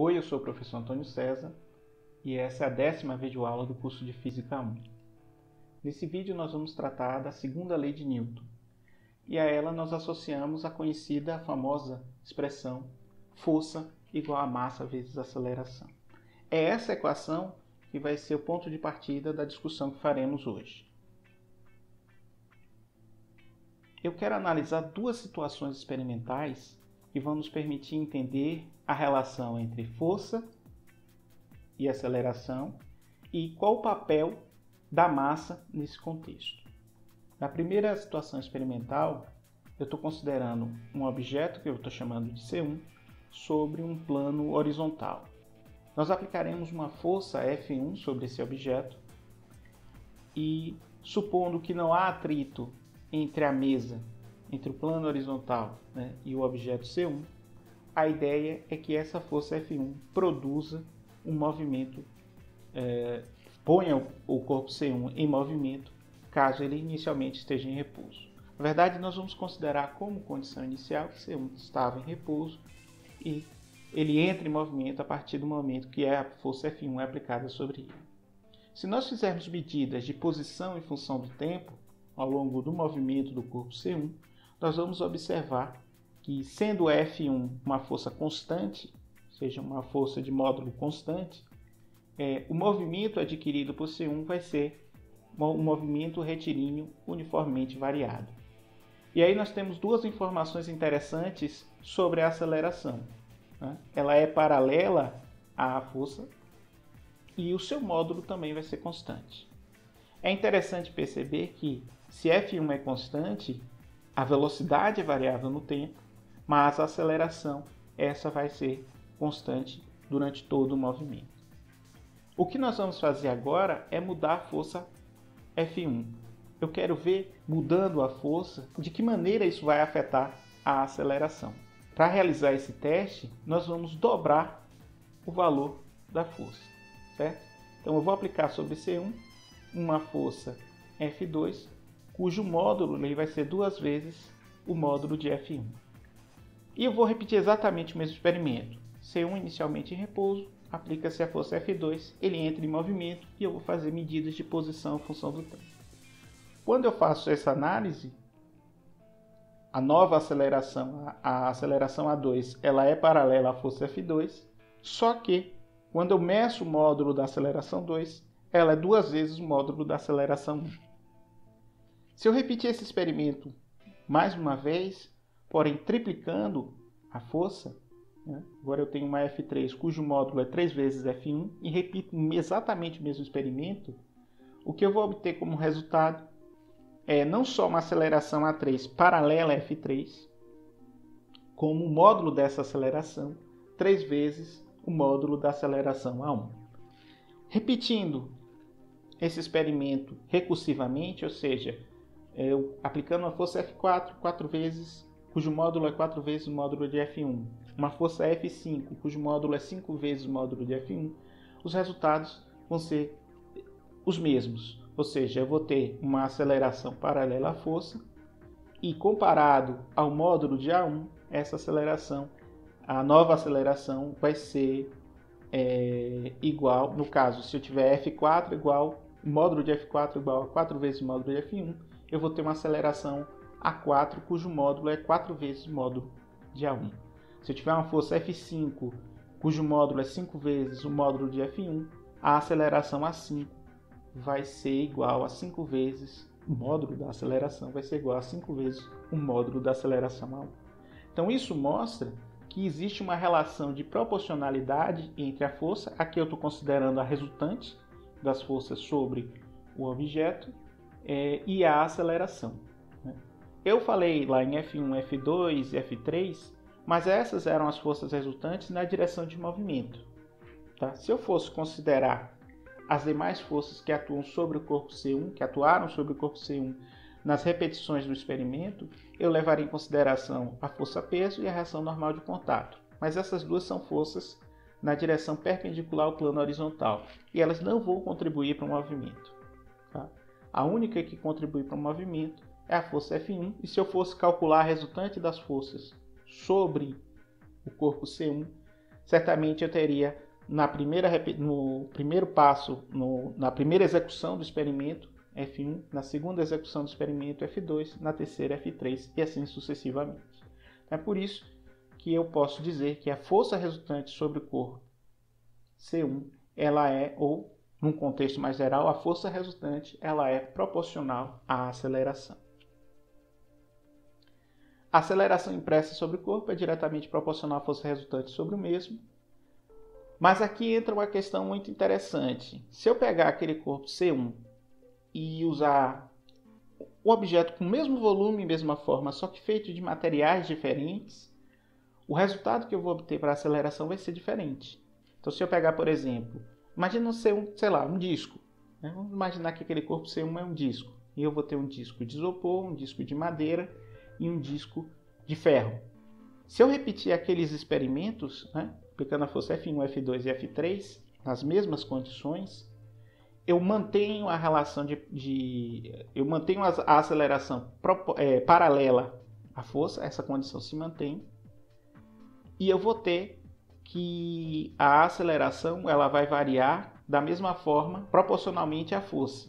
Oi, eu sou o professor Antônio César e essa é a 10ª videoaula do curso de Física 1. Nesse vídeo nós vamos tratar da segunda lei de Newton e a ela nós associamos a conhecida, a famosa expressão força igual a massa vezes aceleração. É essa equação que vai ser o ponto de partida da discussão que faremos hoje. Eu quero analisar duas situações experimentais que vão nos permitir entender a relação entre força e aceleração e qual o papel da massa nesse contexto. Na primeira situação experimental, eu estou considerando um objeto que eu estou chamando de C1 sobre um plano horizontal. Nós aplicaremos uma força F1 sobre esse objeto e, supondo que não há atrito entre a mesa, entre o plano horizontal, e o objeto C1, a ideia é que essa força F1 produza um movimento, ponha o corpo C1 em movimento, caso ele inicialmente esteja em repouso. Na verdade, nós vamos considerar como condição inicial que C1 estava em repouso e ele entra em movimento a partir do momento que a força F1 é aplicada sobre ele. Se nós fizermos medidas de posição em função do tempo, ao longo do movimento do corpo C1, nós vamos observar que, sendo F1 uma força constante, ou seja, uma força de módulo constante, o movimento adquirido por C1 vai ser um movimento retilíneo uniformemente variado. E aí nós temos duas informações interessantes sobre a aceleração. Ela é paralela à força e o seu módulo também vai ser constante. É interessante perceber que, se F1 é constante, a velocidade é variável no tempo, mas a aceleração essa vai ser constante durante todo o movimento. O que nós vamos fazer agora é mudar a força F1. Eu quero ver, mudando a força, de que maneira isso vai afetar a aceleração. Para realizar esse teste, nós vamos dobrar o valor da força, certo? Então eu vou aplicar sobre C1 uma força F2, cujo módulo ele vai ser 2 vezes o módulo de F1. E eu vou repetir exatamente o mesmo experimento. C1 inicialmente em repouso, aplica-se a força F2, ele entra em movimento e eu vou fazer medidas de posição em função do tempo. Quando eu faço essa análise, a nova aceleração, a aceleração A2, ela é paralela à força F2, só que quando eu meço o módulo da aceleração 2, ela é 2 vezes o módulo da aceleração 1. Se eu repetir esse experimento mais uma vez, porém triplicando a força, agora eu tenho uma F3 cujo módulo é 3 vezes F1 e repito exatamente o mesmo experimento, o que eu vou obter como resultado é não só uma aceleração A3 paralela a F3, como o módulo dessa aceleração 3 vezes o módulo da aceleração A1. Repetindo esse experimento recursivamente, ou seja, aplicando uma força F4 4 vezes, cujo módulo é 4 vezes o módulo de F1, uma força F5, cujo módulo é 5 vezes o módulo de F1, os resultados vão ser os mesmos. Ou seja, eu vou ter uma aceleração paralela à força e, comparado ao módulo de A1, essa aceleração, a nova aceleração vai ser igual, no caso, se eu tiver F4 igual, o módulo de F4 igual a 4 vezes o módulo de F1, eu vou ter uma aceleração A4, cujo módulo é 4 vezes o módulo de A1. Se eu tiver uma força F5, cujo módulo é 5 vezes o módulo de F1, a aceleração A5 vai ser igual a 5 vezes o módulo da aceleração, vai ser igual a 5 vezes o módulo da aceleração A1. Então isso mostra que existe uma relação de proporcionalidade entre a força, aqui eu estou considerando a resultante das forças sobre o objeto, e a aceleração. Eu falei lá em F1, F2 e F3, mas essas eram as forças resultantes na direção de movimento. Tá? Se eu fosse considerar as demais forças que atuam sobre o corpo C1, que atuaram sobre o corpo C1 nas repetições do experimento, eu levaria em consideração a força-peso e a reação normal de contato. Mas essas duas são forças na direção perpendicular ao plano horizontal e elas não vão contribuir para o movimento. Tá? A única que contribui para o movimento é a força F1, e se eu fosse calcular a resultante das forças sobre o corpo C1, certamente eu teria no primeiro passo, na primeira execução do experimento, F1, na segunda execução do experimento, F2, na terceira, F3 e assim sucessivamente. É por isso que eu posso dizer que a força resultante sobre o corpo C1, ela é, ou num contexto mais geral, a força resultante ela é proporcional à aceleração. A aceleração impressa sobre o corpo é diretamente proporcional à força resultante sobre o mesmo. Mas aqui entra uma questão muito interessante. Se eu pegar aquele corpo C1 e usar o objeto com o mesmo volume e mesma forma, só que feito de materiais diferentes, o resultado que eu vou obter para a aceleração vai ser diferente. Então, se eu pegar, por exemplo, imagina um disco. Né? Vamos imaginar que aquele corpo C1 é um disco. E eu vou ter um disco de isopor, um disco de madeira e um disco de ferro. Se eu repetir aqueles experimentos, né, aplicando a força F1, F2 e F3, nas mesmas condições, eu mantenho a relação eu mantenho a aceleração paralela à força, essa condição se mantém, e eu vou ter que a aceleração ela vai variar da mesma forma, proporcionalmente à força.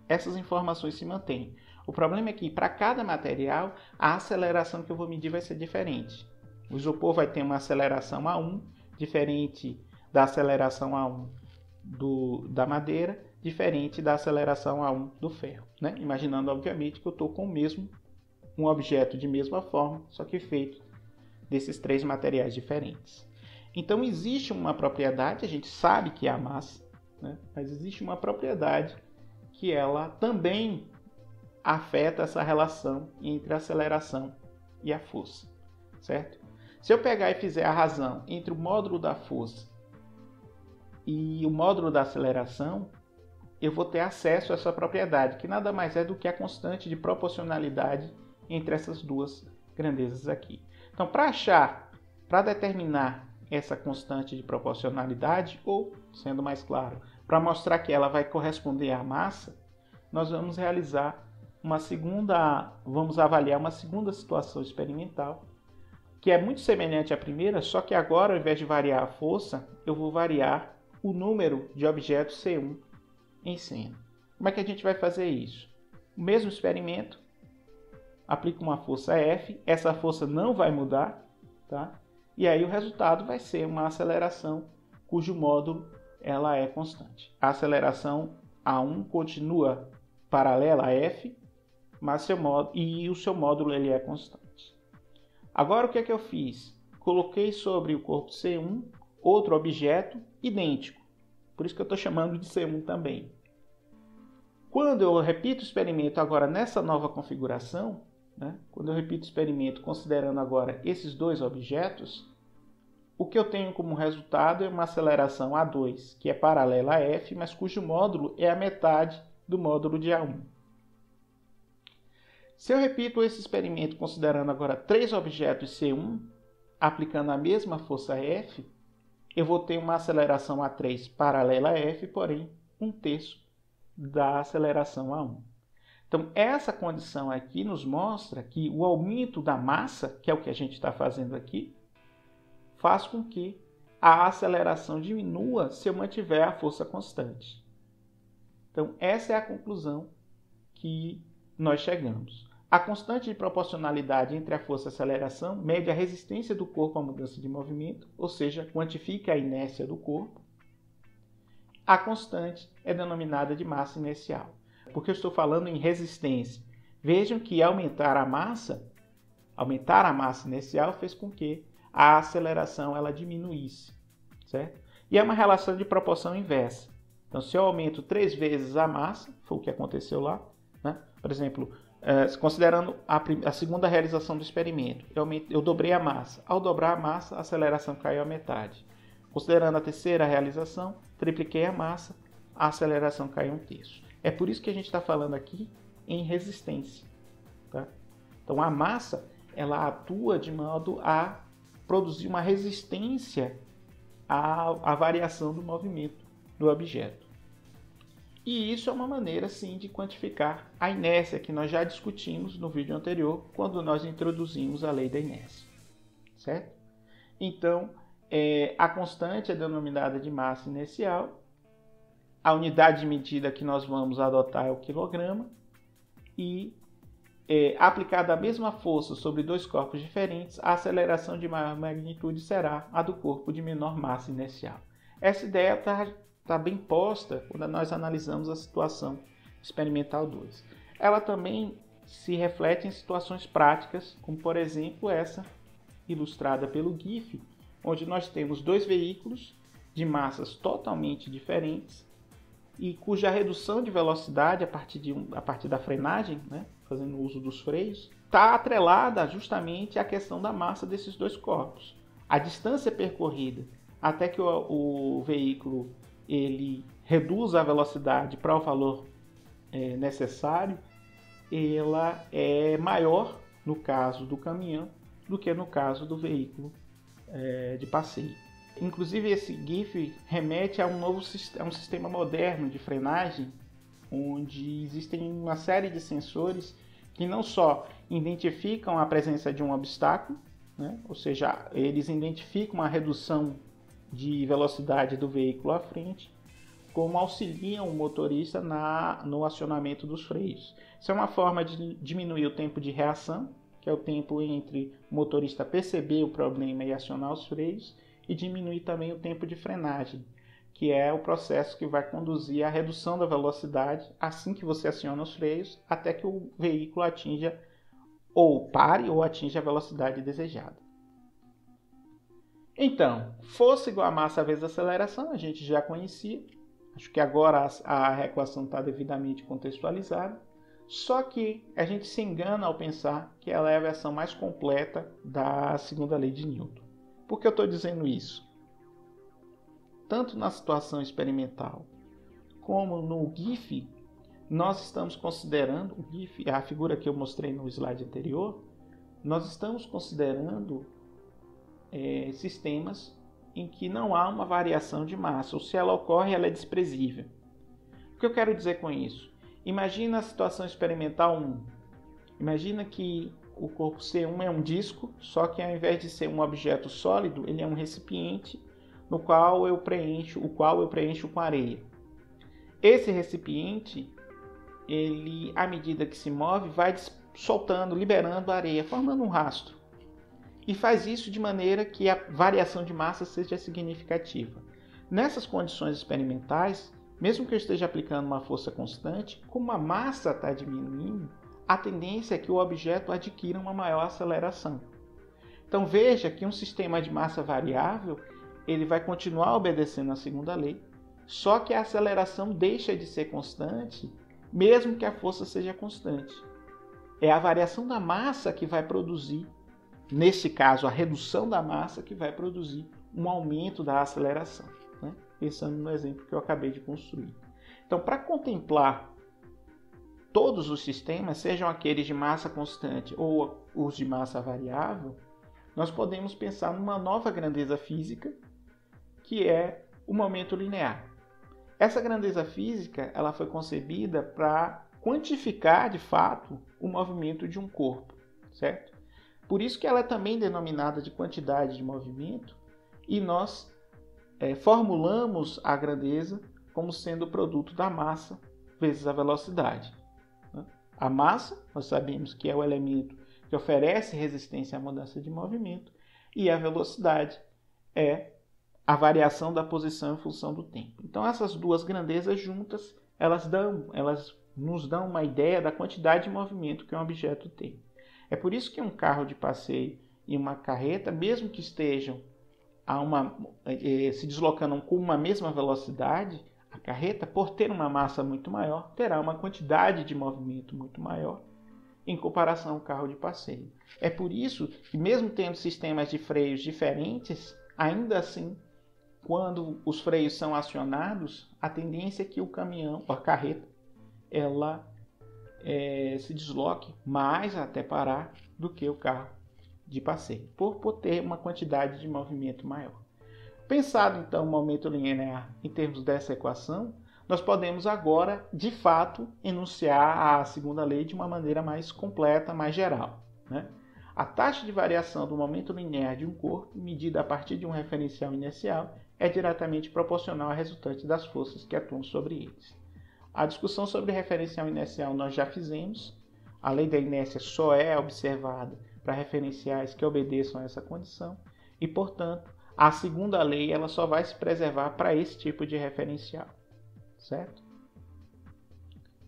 Essas informações se mantêm. O problema é que, para cada material, a aceleração que eu vou medir vai ser diferente. O isopor vai ter uma aceleração A1, diferente da aceleração A1 da madeira, diferente da aceleração A1 do ferro. Né? Imaginando, obviamente, que eu estou com um objeto de mesma forma, só que feito desses três materiais diferentes. Então, existe uma propriedade, a gente sabe que é a massa, né? Mas existe uma propriedade que ela também afeta essa relação entre a aceleração e a força, certo? Se eu pegar e fizer a razão entre o módulo da força e o módulo da aceleração, eu vou ter acesso a essa propriedade, que nada mais é do que a constante de proporcionalidade entre essas duas grandezas aqui. Então, para determinar essa constante de proporcionalidade, ou, sendo mais claro, para mostrar que ela vai corresponder à massa, nós vamos vamos avaliar uma segunda situação experimental, que é muito semelhante à primeira, só que agora, ao invés de variar a força, eu vou variar o número de objetos C1 em cena. Como é que a gente vai fazer isso? O mesmo experimento, aplica uma força F, essa força não vai mudar, tá? E aí o resultado vai ser uma aceleração cujo módulo ela é constante. A aceleração A1 continua paralela a F, mas o seu módulo ele é constante. Agora o que é que eu fiz? Coloquei sobre o corpo C1 outro objeto idêntico. Por isso que eu estou chamando de C1 também. Quando eu repito o experimento agora nessa nova configuração, né, quando eu repito o experimento considerando agora esses dois objetos, o que eu tenho como resultado é uma aceleração A2, que é paralela a F, mas cujo módulo é a metade do módulo de A1. Se eu repito esse experimento considerando agora três objetos C1, aplicando a mesma força F, eu vou ter uma aceleração A3 paralela a F, porém 1/3 da aceleração A1. Então, essa condição aqui nos mostra que o aumento da massa, que é o que a gente está fazendo aqui, faz com que a aceleração diminua se eu mantiver a força constante. Então, essa é a conclusão que nós chegamos. A constante de proporcionalidade entre a força e a aceleração mede a resistência do corpo à mudança de movimento, ou seja, quantifica a inércia do corpo. A constante é denominada de massa inercial. Porque eu estou falando em resistência. Vejam que aumentar a massa inercial fez com que a aceleração ela diminuísse, certo? E é uma relação de proporção inversa. Então, se eu aumento 3 vezes a massa, foi o que aconteceu lá, né? Por exemplo, considerando a segunda realização do experimento, eu dobrei a massa. Ao dobrar a massa, a aceleração caiu à metade. Considerando a terceira realização, tripliquei a massa, a aceleração caiu 1/3. É por isso que a gente está falando aqui em resistência, tá? Então, a massa ela atua de modo a produzir uma resistência à variação do movimento do objeto. E isso é uma maneira, sim, de quantificar a inércia que nós já discutimos no vídeo anterior, quando nós introduzimos a lei da inércia, certo? Então, A constante é denominada de massa inercial. A unidade de medida que nós vamos adotar é o quilograma. E aplicada a mesma força sobre dois corpos diferentes, a aceleração de maior magnitude será a do corpo de menor massa inercial. Essa ideia está bem posta quando nós analisamos a situação experimental 2. Ela também se reflete em situações práticas, como por exemplo essa ilustrada pelo GIF, onde nós temos dois veículos de massas totalmente diferentes e cuja redução de velocidade a partir da frenagem, né, fazendo uso dos freios, está atrelada justamente à questão da massa desses dois corpos. A distância percorrida até que o veículo ele reduza a velocidade para o valor necessário, ela é maior no caso do caminhão do que no caso do veículo de passeio. Inclusive esse GIF remete a um sistema moderno de frenagem, onde existem uma série de sensores que não só identificam a presença de um obstáculo, né? Ou seja, eles identificam a redução de velocidade do veículo à frente, como auxiliam o motorista no acionamento dos freios. Isso é uma forma de diminuir o tempo de reação, que é o tempo entre o motorista perceber o problema e acionar os freios, e diminuir também o tempo de frenagem, que é o processo que vai conduzir à redução da velocidade assim que você aciona os freios, até que o veículo atinja ou pare ou atinja a velocidade desejada. Então, força igual a massa vezes a aceleração, a gente já conhecia. Acho que agora a equação está devidamente contextualizada. Só que a gente se engana ao pensar que ela é a versão mais completa da segunda lei de Newton. Por que eu estou dizendo isso? Tanto na situação experimental como no GIF, nós estamos considerando, o GIF, a figura que eu mostrei no slide anterior, nós estamos considerando sistemas em que não há uma variação de massa, ou se ela ocorre, ela é desprezível. O que eu quero dizer com isso? Imagina a situação experimental 1. Imagina que o corpo C1 é um disco, só que ao invés de ser um objeto sólido, ele é um recipiente no qual eu preencho com areia. Esse recipiente, ele, à medida que se move, vai soltando, liberando a areia, formando um rastro. E faz isso de maneira que a variação de massa seja significativa. Nessas condições experimentais, mesmo que eu esteja aplicando uma força constante, como a massa está diminuindo, a tendência é que o objeto adquira uma maior aceleração. Então veja que um sistema de massa variável ele vai continuar obedecendo a segunda lei, só que a aceleração deixa de ser constante, mesmo que a força seja constante. É a variação da massa que vai produzir, nesse caso a redução da massa, que vai produzir um aumento da aceleração, né? Pensando no exemplo que eu acabei de construir. Então, para contemplar todos os sistemas, sejam aqueles de massa constante ou os de massa variável, nós podemos pensar numa nova grandeza física, que é o momento linear. Essa grandeza física ela foi concebida para quantificar, de fato, o movimento de um corpo, certo? Por isso que ela é também denominada de quantidade de movimento, e nós formulamos a grandeza como sendo o produto da massa vezes a velocidade. A massa, nós sabemos que é o elemento que oferece resistência à mudança de movimento, e a velocidade é a variação da posição em função do tempo. Então essas duas grandezas juntas, elas nos dão uma ideia da quantidade de movimento que um objeto tem. É por isso que um carro de passeio e uma carreta, mesmo que estejam se deslocando com uma mesma velocidade, a carreta, por ter uma massa muito maior, terá uma quantidade de movimento muito maior em comparação ao carro de passeio. É por isso que, mesmo tendo sistemas de freios diferentes, ainda assim, quando os freios são acionados, a tendência é que o caminhão, a carreta, ela se desloque mais até parar do que o carro de passeio, por ter uma quantidade de movimento maior. Pensado então o momento linear em termos dessa equação, nós podemos agora, de fato, enunciar a segunda lei de uma maneira mais completa, mais geral, né? A taxa de variação do momento linear de um corpo, medida a partir de um referencial inercial, é diretamente proporcional à resultante das forças que atuam sobre eles. A discussão sobre referencial inercial nós já fizemos. A lei da inércia só é observada para referenciais que obedeçam a essa condição e, portanto, a segunda lei ela só vai se preservar para esse tipo de referencial, certo?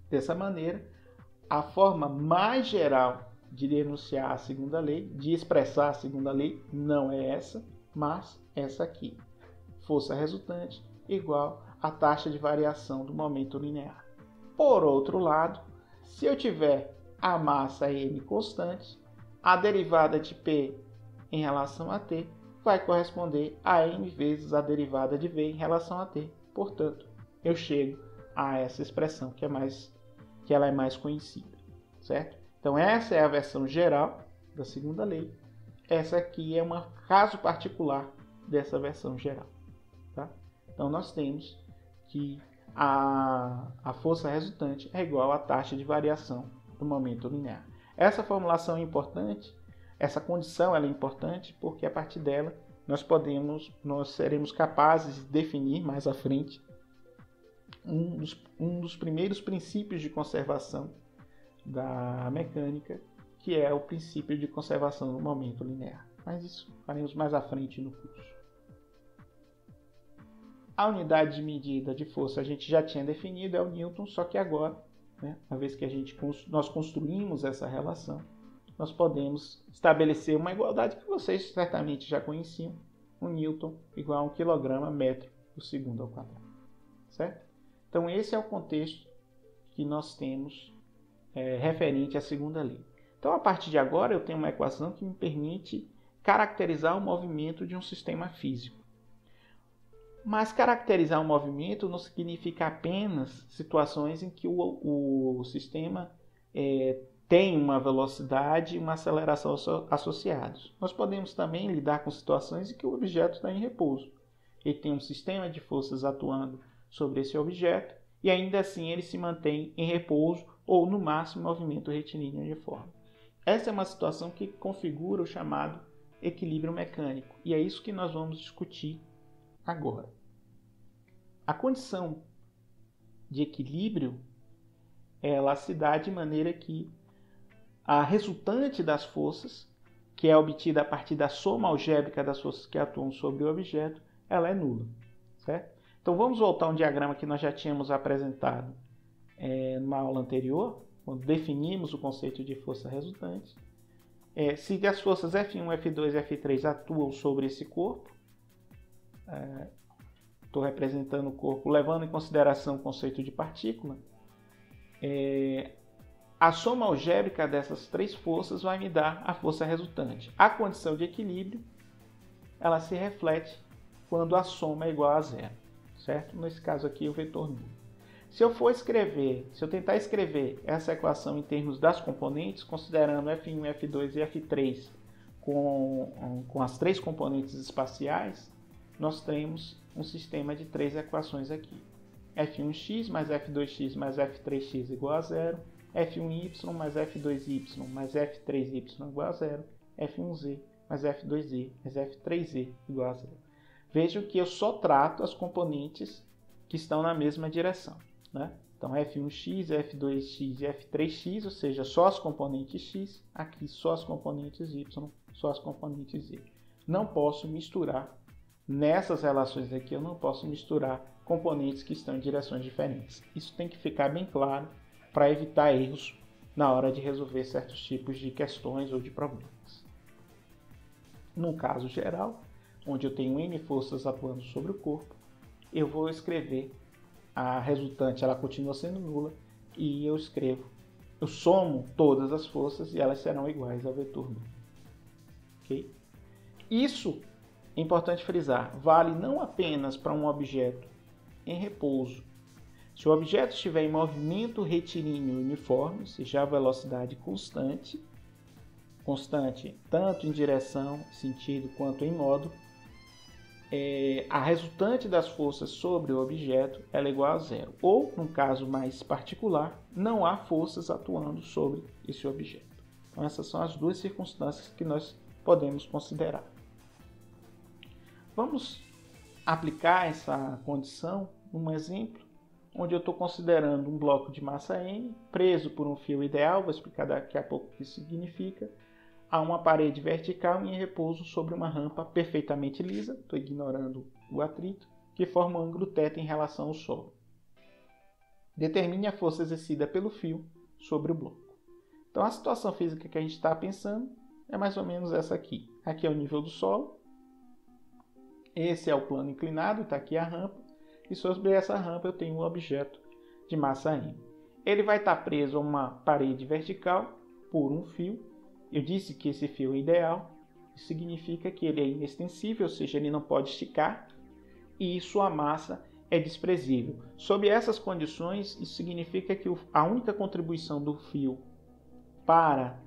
Dessa maneira, a forma mais geral de denunciar a segunda lei, de expressar a segunda lei, não é essa, mas essa aqui. Força resultante igual à taxa de variação do momento linear. Por outro lado, se eu tiver a massa m constante, a derivada de P em relação a T vai corresponder a m vezes a derivada de V em relação a T. Portanto, eu chego a essa expressão que ela é mais conhecida, certo? Então essa é a versão geral da segunda lei. Essa aqui é um caso particular dessa versão geral, tá? Então nós temos que a força resultante é igual à taxa de variação do momento linear. Essa formulação é importante, essa condição ela é importante porque a partir dela nós seremos capazes de definir mais à frente um dos primeiros princípios de conservação da mecânica, que é o princípio de conservação do momento linear. Mas isso faremos mais à frente no curso. A unidade de medida de força a gente já tinha definido, é o Newton, só que agora, uma vez que nós construímos essa relação, nós podemos estabelecer uma igualdade que vocês certamente já conheciam, um Newton igual a 1 kg/metro por segundo ao quadrado, certo? Então esse é o contexto que nós temos referente à segunda lei. Então a partir de agora eu tenho uma equação que me permite caracterizar o movimento de um sistema físico. Mas caracterizar um movimento não significa apenas situações em que o sistema tem uma velocidade e uma aceleração associados. Nós podemos também lidar com situações em que o objeto está em repouso. Ele tem um sistema de forças atuando sobre esse objeto e ainda assim ele se mantém em repouso ou no máximo movimento retilíneo uniforme. Essa é uma situação que configura o chamado equilíbrio mecânico e é isso que nós vamos discutir agora. A condição de equilíbrio ela se dá de maneira que a resultante das forças, que é obtida a partir da soma algébrica das forças que atuam sobre o objeto, ela é nula, certo? Então vamos voltar a um diagrama que nós já tínhamos apresentado numa aula anterior, quando definimos o conceito de força resultante. Se as forças F1, F2 e F3 atuam sobre esse corpo, estou representando o corpo levando em consideração o conceito de partícula, a soma algébrica dessas três forças vai me dar a força resultante. A condição de equilíbrio ela se reflete quando a soma é igual a zero, certo? Nesse caso aqui o vetor nulo. Se eu tentar escrever essa equação em termos das componentes, considerando F1, F2 e F3 com as três componentes espaciais, nós temos um sistema de três equações aqui. F1x mais F2x mais F3x igual a zero, F1y mais F2y mais F3y igual a zero, F1z mais F2z mais F3z igual a zero. Vejam que eu só trato as componentes que estão na mesma direção, né? Então F1x, F2x e F3x, ou seja, só as componentes x, aqui só as componentes y, só as componentes z. Não posso misturar, nessas relações aqui, eu não posso misturar componentes que estão em direções diferentes. Isso tem que ficar bem claro para evitar erros na hora de resolver certos tipos de questões ou de problemas. Num caso geral, onde eu tenho N forças atuando sobre o corpo, eu vou escrever a resultante, ela continua sendo nula, e eu somo todas as forças e elas serão iguais ao vetor nulo. Okay? Isso, é importante frisar, vale não apenas para um objeto em repouso. Se o objeto estiver em movimento retilíneo uniforme, ou seja, a velocidade constante tanto em direção, sentido, quanto em módulo, a resultante das forças sobre o objeto ela é igual a zero. Ou, num caso mais particular, não há forças atuando sobre esse objeto. Então essas são as duas circunstâncias que nós podemos considerar. Vamos aplicar essa condição num exemplo onde eu estou considerando um bloco de massa M preso por um fio ideal, vou explicar daqui a pouco o que isso significa, a uma parede vertical em repouso sobre uma rampa perfeitamente lisa, estou ignorando o atrito, que forma um ângulo θ em relação ao solo. Determine a força exercida pelo fio sobre o bloco. Então a situação física que a gente está pensando é mais ou menos essa aqui. Aqui é o nível do solo, esse é o plano inclinado, está aqui a rampa, e sobre essa rampa eu tenho um objeto de massa M. Ele vai estar preso a uma parede vertical por um fio. Eu disse que esse fio é ideal, isso significa que ele é inextensível, ou seja, ele não pode esticar, e sua massa é desprezível. Sob essas condições, isso significa que a única contribuição do fio para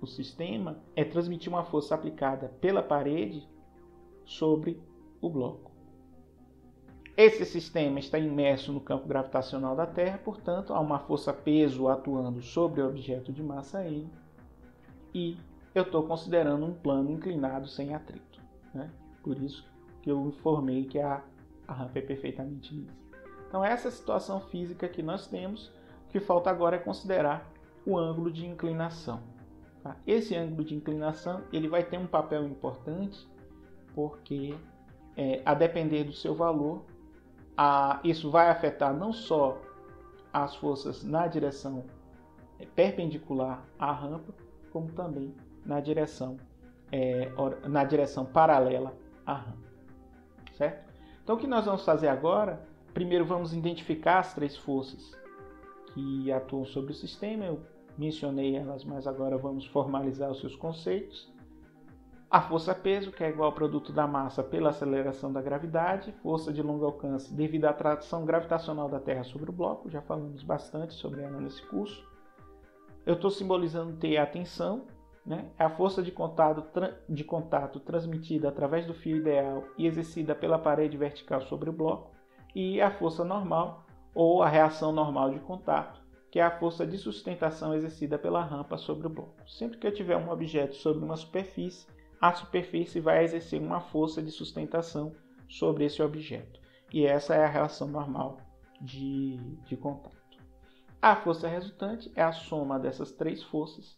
o sistema é transmitir uma força aplicada pela parede sobre o bloco. Esse sistema está imerso no campo gravitacional da Terra, portanto, há uma força-peso atuando sobre o objeto de massa M e eu estou considerando um plano inclinado sem atrito, né? Por isso que eu informei que a rampa é perfeitamente lisa. Então, essa é a situação física que nós temos. O que falta agora é considerar o ângulo de inclinação. Tá? Esse ângulo de inclinação ele vai ter um papel importante porque, a depender do seu valor, isso vai afetar não só as forças na direção perpendicular à rampa, como também na direção paralela à rampa. Certo? Então o que nós vamos fazer agora, primeiro vamos identificar as três forças que atuam sobre o sistema. Eu mencionei elas, mas agora vamos formalizar os seus conceitos. A força-peso, que é igual ao produto da massa pela aceleração da gravidade, força de longo alcance devido à atração gravitacional da Terra sobre o bloco, já falamos bastante sobre ela nesse curso. Eu estou simbolizando T a tensão, né? A força de contato transmitida através do fio ideal e exercida pela parede vertical sobre o bloco, e a força normal, ou a reação normal de contato, que é a força de sustentação exercida pela rampa sobre o bloco. Sempre que eu tiver um objeto sobre uma superfície, a superfície vai exercer uma força de sustentação sobre esse objeto. E essa é a relação normal de contato. A força resultante é a soma dessas três forças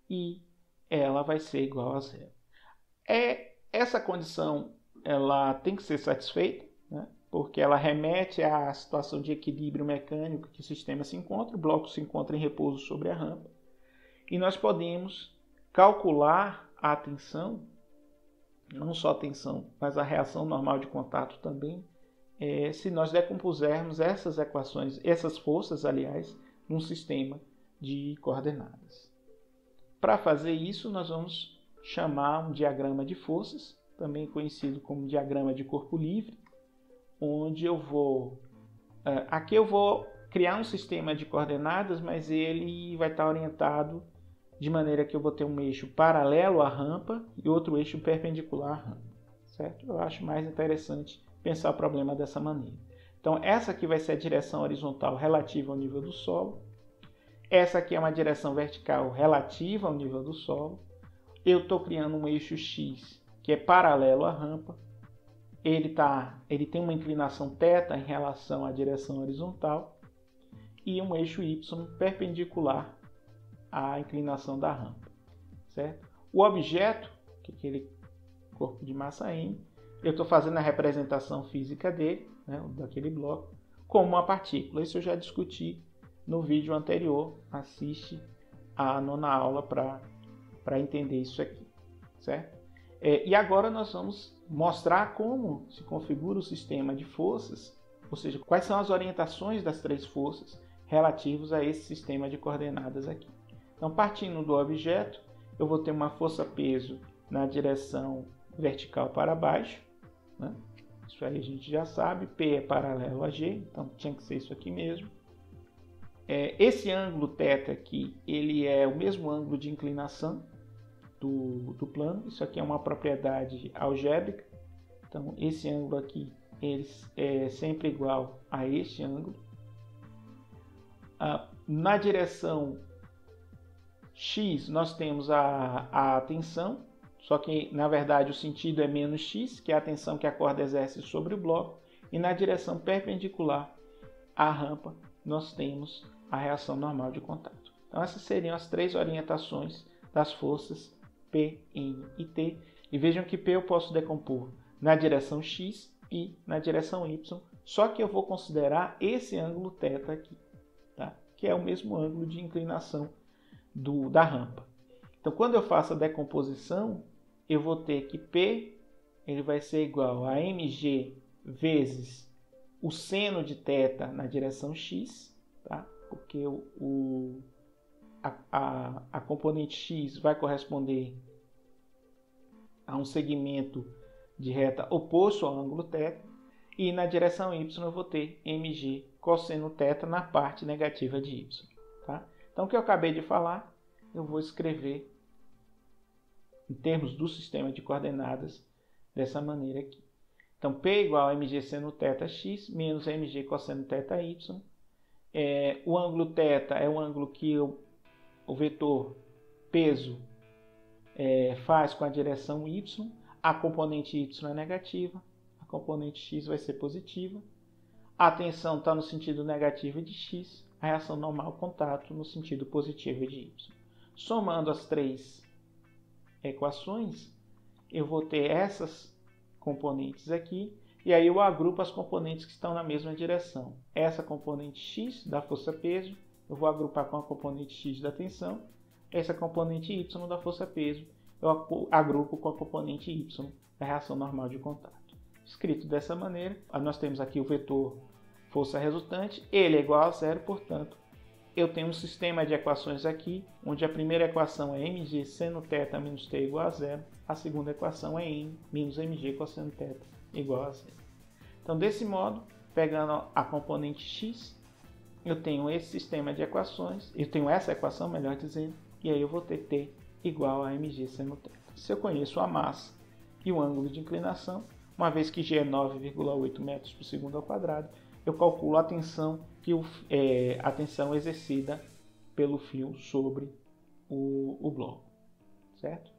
e ela vai ser igual a zero. Essa condição ela tem que ser satisfeita, né? Porque ela remete à situação de equilíbrio mecânico que o sistema se encontra, o bloco se encontra em repouso sobre a rampa. E nós podemos calcular a tensão, não só a tensão, mas a reação normal de contato também, se nós decompusermos essas equações, essas forças, aliás, num sistema de coordenadas. Para fazer isso, nós vamos chamar um diagrama de forças, também conhecido como diagrama de corpo livre, onde aqui eu vou criar um sistema de coordenadas, mas ele vai estar orientado de maneira que eu vou ter um eixo paralelo à rampa e outro eixo perpendicular à rampa, certo? Eu acho mais interessante pensar o problema dessa maneira. Então, essa aqui vai ser a direção horizontal relativa ao nível do solo. Essa aqui é uma direção vertical relativa ao nível do solo. Eu estou criando um eixo X que é paralelo à rampa. Ele tem uma inclinação θ em relação à direção horizontal e um eixo Y perpendicular à inclinação da rampa, certo? O objeto, que é aquele corpo de massa M, eu estou fazendo a representação física dele, né, daquele bloco, como uma partícula. Isso eu já discuti no vídeo anterior. Assiste a 9ª aula para entender isso aqui, certo? E agora nós vamos mostrar como se configura o sistema de forças, ou seja, quais são as orientações das três forças relativas a esse sistema de coordenadas aqui. Então, partindo do objeto, eu vou ter uma força-peso na direção vertical para baixo, né? Isso aí a gente já sabe, P é paralelo a G, então tinha que ser isso aqui mesmo. Esse ângulo θ aqui, ele é o mesmo ângulo de inclinação do plano. Isso aqui é uma propriedade algébrica, então esse ângulo aqui ele é sempre igual a este ângulo. Na direção X, nós temos a tensão, só que na verdade o sentido é menos x, que é a tensão que a corda exerce sobre o bloco, e na direção perpendicular à rampa nós temos a reação normal de contato. Então essas seriam as três orientações das forças P, N e T. E vejam que P eu posso decompor na direção x e na direção y, só que eu vou considerar esse ângulo θ aqui, tá? Que é o mesmo ângulo de inclinação da rampa. Então, quando eu faço a decomposição, eu vou ter que P ele vai ser igual a mg vezes o seno de θ na direção x, tá? Porque a componente x vai corresponder a um segmento de reta oposto ao ângulo θ, e na direção y eu vou ter mg cosseno θ na parte negativa de y. Tá? Então, o que eu acabei de falar, eu vou escrever em termos do sistema de coordenadas dessa maneira aqui. Então, P igual a mg seno θx menos mg cosseno θy. O ângulo θ é o ângulo que o vetor peso faz com a direção y. A componente y é negativa, a componente x vai ser positiva. A tensão está no sentido negativo de x, a reação normal contato no sentido positivo de y. Somando as três equações, eu vou ter essas componentes aqui, e aí eu agrupo as componentes que estão na mesma direção. Essa componente x da força-peso, eu vou agrupar com a componente x da tensão. Essa componente y da força-peso, eu agrupo com a componente y da reação normal de contato. Escrito dessa maneira, nós temos aqui o vetor força resultante, ele é igual a zero, portanto, eu tenho um sistema de equações aqui, onde a primeira equação é mg seno θ menos t igual a zero, a segunda equação é n menos mg cosseno θ igual a zero. Então, desse modo, pegando a componente x, eu tenho esse sistema de equações, eu tenho essa equação, melhor dizendo, e aí eu vou ter t igual a mg seno θ. Se eu conheço a massa e o ângulo de inclinação, uma vez que g é 9,8 metros por segundo ao quadrado, eu calculo a tensão a tensão exercida pelo fio sobre o bloco, certo?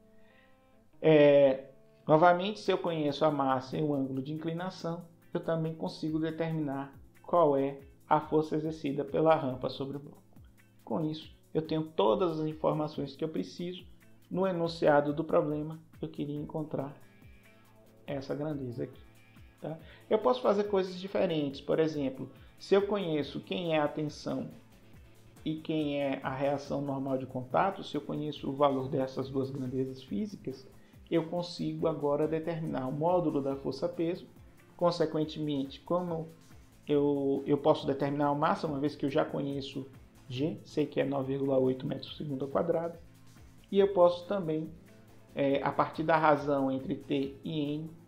Novamente, se eu conheço a massa e o ângulo de inclinação, eu também consigo determinar qual é a força exercida pela rampa sobre o bloco. Com isso, eu tenho todas as informações que eu preciso. No enunciado do problema, eu queria encontrar essa grandeza aqui. Tá? Eu posso fazer coisas diferentes. Por exemplo, se eu conheço quem é a tensão e quem é a reação normal de contato, se eu conheço o valor dessas duas grandezas físicas, eu consigo agora determinar o módulo da força-peso. Consequentemente, como eu posso determinar a massa, uma vez que eu já conheço G, sei que é 9,8 metros por segundo ao quadrado, e eu posso também, a partir da razão entre T e N,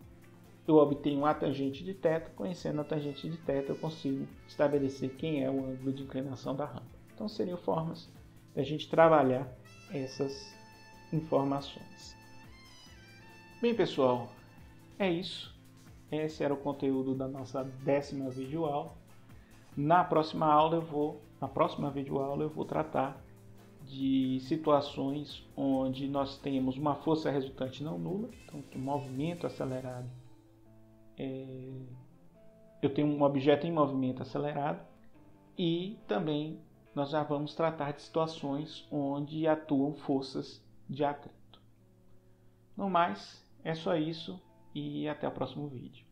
eu obtenho a tangente de θ. Conhecendo a tangente de θ, eu consigo estabelecer quem é o ângulo de inclinação da rampa. Então, seriam formas de a gente trabalhar essas informações. Bem, pessoal, é isso. Esse era o conteúdo da nossa 10ª videoaula. Na próxima videoaula eu vou tratar de situações onde nós temos uma força resultante não nula, então um movimento acelerado. Eu tenho um objeto em movimento acelerado, e também nós já vamos tratar de situações onde atuam forças de atrito. No mais, é só isso e até o próximo vídeo.